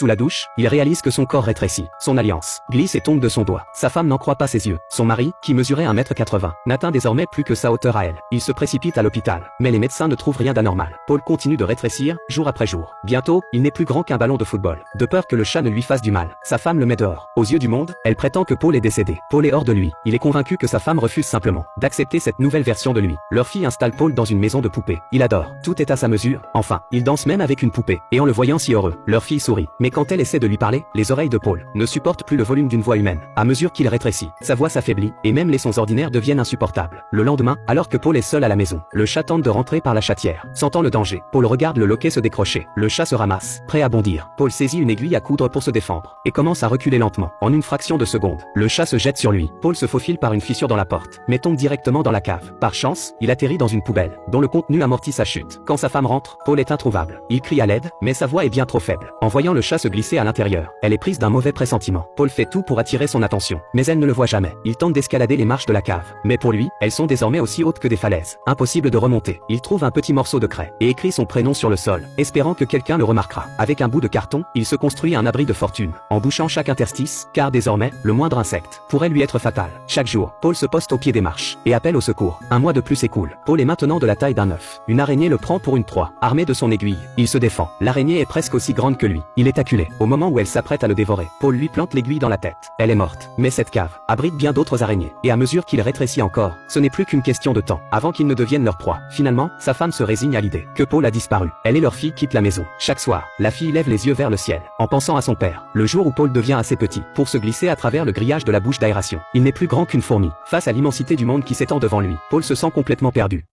Sous la douche, il réalise que son corps rétrécit. Son alliance glisse et tombe de son doigt. Sa femme n'en croit pas ses yeux. Son mari, qui mesurait 1,80 m, n'atteint désormais plus que sa hauteur à elle. Il se précipite à l'hôpital. Mais les médecins ne trouvent rien d'anormal. Paul continue de rétrécir, jour après jour. Bientôt, il n'est plus grand qu'un ballon de football. De peur que le chat ne lui fasse du mal, sa femme le met dehors. Aux yeux du monde, elle prétend que Paul est décédé. Paul est hors de lui. Il est convaincu que sa femme refuse simplement d'accepter cette nouvelle version de lui. Leur fille installe Paul dans une maison de poupées. Il adore. Tout est à sa mesure. Enfin, il danse même avec une poupée. Et en le voyant si heureux, leur fille sourit. Mais quand elle essaie de lui parler, les oreilles de Paul ne supportent plus le volume d'une voix humaine. À mesure qu'il rétrécit, sa voix s'affaiblit, et même les sons ordinaires deviennent insupportables. Le lendemain, alors que Paul est seul à la maison, le chat tente de rentrer par la chatière. Sentant le danger, Paul regarde le loquet se décrocher. Le chat se ramasse, prêt à bondir. Paul saisit une aiguille à coudre pour se défendre, et commence à reculer lentement. En une fraction de seconde, le chat se jette sur lui. Paul se faufile par une fissure dans la porte, mais tombe directement dans la cave. Par chance, il atterrit dans une poubelle, dont le contenu amortit sa chute. Quand sa femme rentre, Paul est introuvable. Il crie à l'aide, mais sa voix est bien trop faible. En voyant le chat se glisser à l'intérieur, elle est prise d'un mauvais pressentiment. Paul fait tout pour attirer son attention, mais elle ne le voit jamais. Il tente d'escalader les marches de la cave, mais pour lui, elles sont désormais aussi hautes que des falaises. Impossible de remonter. Il trouve un petit morceau de craie, et écrit son prénom sur le sol, espérant que quelqu'un le remarquera. Avec un bout de carton, il se construit un abri de fortune, en bouchant chaque interstice, car désormais, le moindre insecte pourrait lui être fatal. Chaque jour, Paul se poste au pied des marches, et appelle au secours. Un mois de plus s'écoule. Paul est maintenant de la taille d'un œuf. Une araignée le prend pour une proie. Armé de son aiguille, il se défend. L'araignée est presque aussi grande que lui. Il est acculé. Au moment où elle s'apprête à le dévorer, Paul lui plante l'aiguille dans la tête. Elle est morte. Mais cette cave abrite bien d'autres araignées. Et à mesure qu'il rétrécit encore, ce n'est plus qu'une question de temps, avant qu'ils ne deviennent leur proie. Finalement, sa femme se résigne à l'idée que Paul a disparu. Elle et leur fille quittent la maison. Chaque soir, la fille lève les yeux vers le ciel, en pensant à son père. Le jour où Paul devient assez petit pour se glisser à travers le grillage de la bouche d'aération. Il n'est plus grand qu'une fourmi. Face à l'immensité du monde qui s'étend devant lui, Paul se sent complètement perdu.